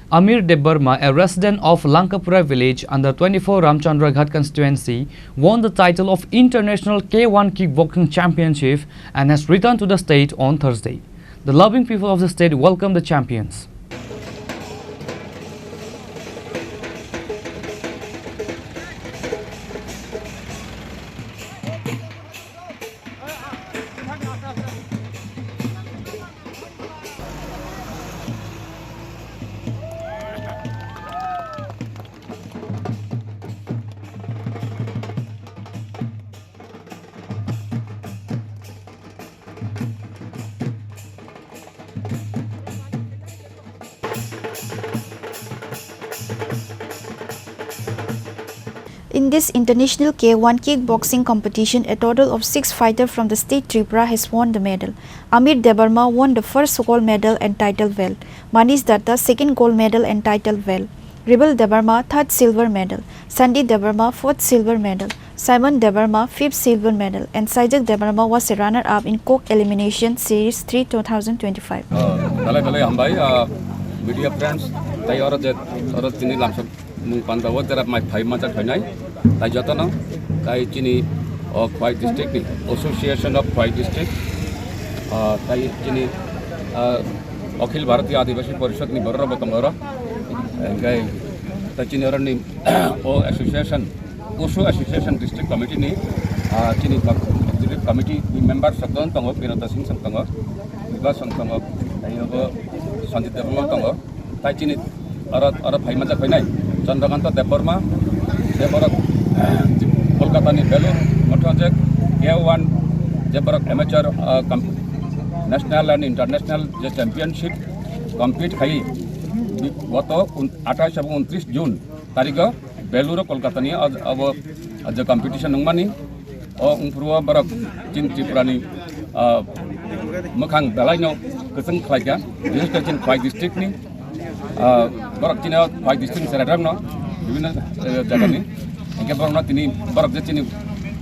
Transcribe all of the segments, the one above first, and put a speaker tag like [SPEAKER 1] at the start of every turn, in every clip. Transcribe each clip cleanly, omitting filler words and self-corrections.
[SPEAKER 1] Amir Debarma, a resident of Lankapura village under 24 Ramchandra Ghat constituency, won the title of International K1 Kickboxing Championship and has returned to the state on Thursday. The loving people of the state welcome the champions.
[SPEAKER 2] In this international K1 kickboxing competition, a total of 6 fighters from the state Tripura has won the medal. Amir Debarma won the first gold medal and title belt. Manish Datta second gold medal and title belt. Rebel Debarma third silver medal. Sandy Debarma fourth silver medal. Simon Debarma fifth silver medal. And Sajak Debarma was a runner-up in Coke Elimination Series 3 2025.
[SPEAKER 3] Media friends, they are the Pandawa there are my 5 months at Hanai, Tajatana, Tai Chini of White District, Association of White District, Tai Chini Okil Bharati Adivashi Parishad ni Barra Batamara, and Guy Tachinarani Association, also Association District Committee ni Chini District Committee members Sakan Tango, Pinata Singh Santanga, Viva Santanga, Sanjit Debarma Tango, Tai Chini Arab 5 months at Hanai. Chandrakanta Debarma, Kolkata ni Belur, Motojek, K1, Debarak Amateur National and International Championship, compete Hai, Wato, 28 June, Tariga, Belur, Kolkata ni as the competition Umani, or Umpurua Barak, Chin Tripurani, Makang, Dalino, Kusan Klaga, this in Kwai district ni. Barak China White District Seradamno, Divina Jagani, and Gabarna Tini, Barak Jetini,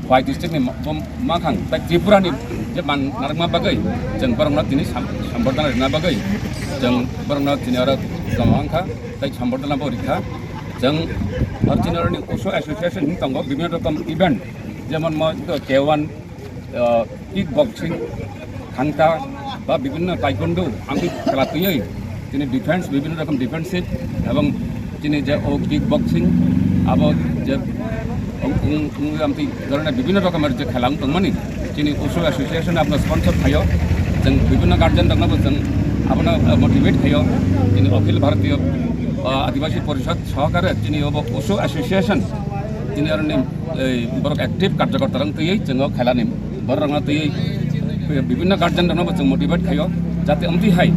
[SPEAKER 3] White District Makang, like Tripurani, Japan, Narma Bagay, Jan Baranatini, Sambatan Nabagay, Jan Baranatinara, Kamanka, like Sambatan Borika, Jan Artinary also Association in Tango, Bimina event, Jaman K1 kickboxing, Kanta, Babina Taekwondo, Anki Kalatuya. Ini defense, বিভিন্ন রকম defensive এবং তিনি যে kick boxing আবার যে ধরনের বিভিন্ন রকমের যে খেলা দংমানি তিনি ওসো অ্যাসোসিয়েশন আপনার স্পন্সর থাইও जों বিভিন্ন গার্জেন দংনাবো जों আপনার মোটিভেট থাইও তিনি অখিল ভারতীয় আদিবাসী পরিষদ সহকারে তিনি ওসো অ্যাসোসিয়েশন তিনি আর বড় অ্যাক্টিভ কার্যকর্তা রং তৈরি जों খেলানি বড় রং তৈরি বিভিন্ন গার্জেন দংনাবো जों মোটিভেট থাইও যাতে আমতি হাই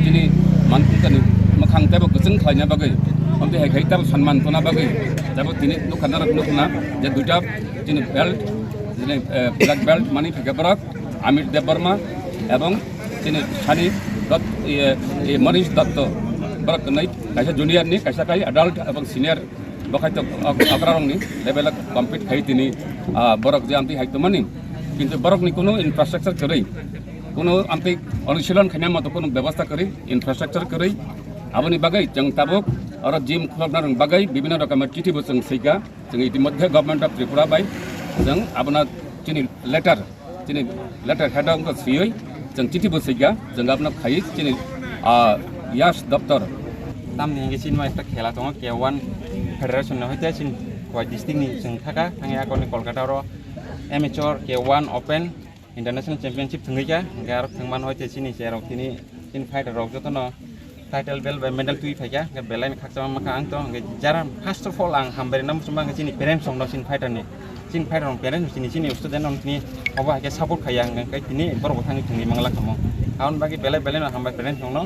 [SPEAKER 3] তিনি Mantan Makang Tabo Kusin Klanya Bagay, on the Haitab Sanman Tona Bagay, Tabo Tini, Nukana Nukuna, the Dujab, Tini Belt, Black Belt, Money Gabarak, Amir Debarma, Abong, Tini Shani, Manish Datta, Barak Night, Kasha Junior Nick, Kasakai, adult, Abong Senior, Bakato Akroni, Level Compete Haitini, Barak Jamti Haitomani, into Barak Nikuno infrastructure Kuri. কোনো আন্তি অনুশীলন খানিয়া মতো কোনো ব্যবস্থা করি infrastructure করি আপনি বাগাই जों তাবক আর gym খুলনার বাগাই বিভিন্ন রকমের চিঠি বসং সেইকা जों ইতিমধ্যে গভর্নমেন্ট অফ ত্রিপুরা বাই जों আপনা চিনি লেটার হেড অফ সিওই जों চিঠি বসৈকা जों আপনা খাই চিনি ইয়াস দপ্তর
[SPEAKER 4] নাম নিয়ে চিন একটা খেলা দङ K1 ফেডারেশন হইতে চিন কয় ডিস্ট্রিক্ট নি जों থাকা থাঙে আকনি কলকাতা র এমেচার K1 open International Championship thungaiga gar thungman hoite chini serok tini tin fighter rok jotono title belt by medal tui phaiga gar belain khakchama maka ang to jara first of all ang hambari nam sumang chini parents song no sin fighter ni sin fighter on parents chini student on tini oba ke support khaya ang kai tini borok thang thungni mangla khamo aun bagi belai no hambai parents song no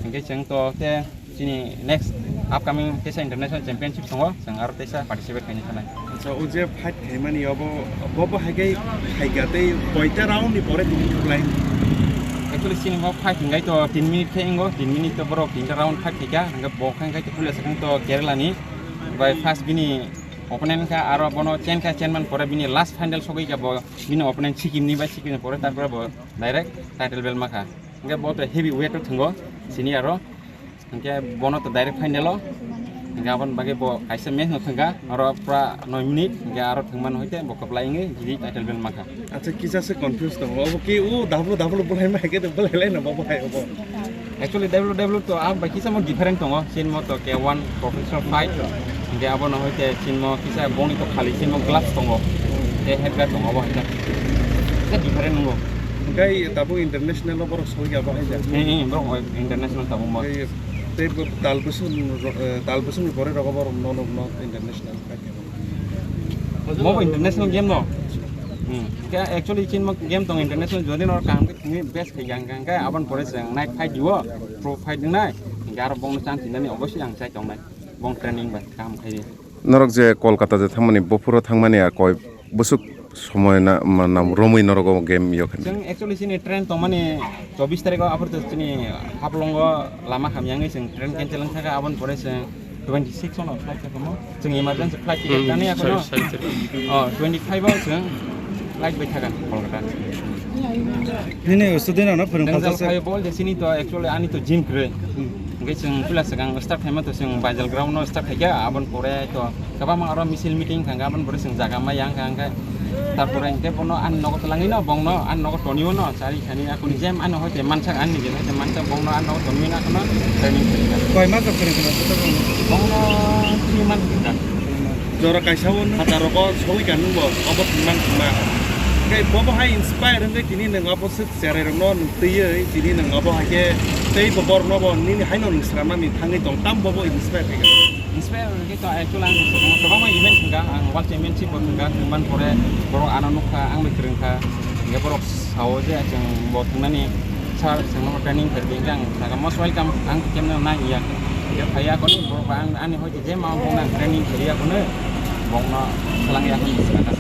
[SPEAKER 4] engke cheng to te chini next upcoming Tesa International Championship songo जों आरो Tesa participate खानि थानाय
[SPEAKER 5] so uje fight खाइमानि अब हाइgai हाइगातै कयटा round नि परे तिनि खलाय
[SPEAKER 4] actually sini mau fight ngai to 3 minute ke ingo 3 minute to boro 3 round fight thika nga bokhang kai to pula sakang to Kerala ni by first bini opponent ka aro bono chen man pore bini last final sogai ka bo bini opponent Sikkim ni by Sikkim pore tar pore bo direct title belt maka nga bo to heavy weight to thungo sini aro hingga bono to direct final hingga abon bagi bo kaisa match no thangga aro pra 9 minute hingga aro thangman hoite bo kaplai nge jadi title belt maka
[SPEAKER 5] আচ্ছা কি আছে confuse তো ও কি O double বলাই মা হেকে বলাই লাই না বাবা high ওবো
[SPEAKER 4] actually WWE to ab baki sama different tongo sin mo to K1 professional fight hingga abon hoite sin mo kisa boni to khali sin mo gloves tongo te headguard tongo bo hita এটা different tongo
[SPEAKER 5] গাই তাবো international বড় সই গা বাহাই যা
[SPEAKER 4] bro international tabo mo
[SPEAKER 5] তে তালবসুন পরে রকবার নন international
[SPEAKER 4] mo international game no ka actually chin mo game tong international jodi nor kam ni best ke yang ka aban pore sang night fight diwo pro fight ding nai gar bong chance ni obviously yang chai tong nai bong training ba kam khai
[SPEAKER 6] নরক যে কলকাতা যে থামানি বপুরো থাংমানি আর কয় বসুক সময় না নাম রমই নরক game ইয়খান
[SPEAKER 4] जों actually sini train to mane 24 tarik apor to sini haplongo lama khamyangi sing train cancel ang thaka abon pore sing 26 on flight ka mo sing emergency flight ticket tani ako no 25 hours sing flight bai thaka kolkata
[SPEAKER 5] ini student ana phurung
[SPEAKER 4] dan jal khayo bol de sini to actually ani to gym kre ngai sing pula segang start hema to sing bajal ground no start khaga abon pore to kaba mang aro misil meeting khanga abon pore sing jaga ma yang khanga তারপরে NK বনো আন নগত লাঙি না বংনো আন নগত Tonio ন চারি খানি আকুনি জেম আন হইতে মানসাক আন নিগে হইতে মানসাক বংনো আন নগত Tony না কোন ট্রেনিং করিকা
[SPEAKER 5] কয় মাস করে কোন
[SPEAKER 4] বংনো 3 মান্থ কিটা
[SPEAKER 5] জরা কাইসাবন হাজারক সই কানু ব অবত মান মা গাই বব হাই ইন্সপায়ার হতে কিনি নং অপোজিট সেরে রং ন তৈয়ে কিনি নং অব হাকে তৈ ববর ন ব নি হাই নং স্রামা নি থাঙ্গি দং তাম বব ইন্সপায়ার হেগা
[SPEAKER 4] inspire kita actually ang coba mah event enggak ang world championship enggak cuman pore borong anu nuka ang mikring ka enggak borok sawo je yang bot nani char sang training terbincang naga most welcome ang kemna na iya ya kaya ko ni borok ang ani hoje je mau bong training keriya ko ne bong na salang ya ko sekata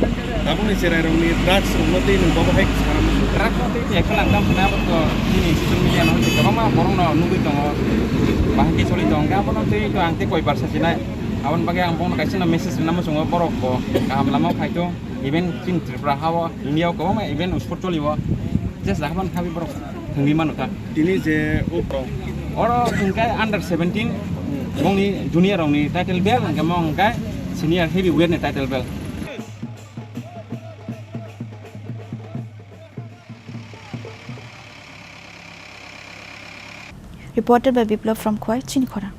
[SPEAKER 5] tamu ni cerai rong ni drugs umati ni baba haik sekarang
[SPEAKER 4] drugs nanti ya kelang dam kenapa to ini social media no je coba mah borong no nunggu to bahagi soli dong enggak apa nanti itu angti koi barsa sina awan bagi ang bong kasih na message nama semua borok ko kaham lama kai to event cin Tripura hawa India ko mah event usport choli wa just rahman khabi borok thungi manuta
[SPEAKER 5] ini je pro
[SPEAKER 4] oro engkai under 17 bong ni junior ong ni title belt engkai mong engkai senior heavyweight ni title belt
[SPEAKER 2] Reported by Biplav from Khwai, Chinikhora.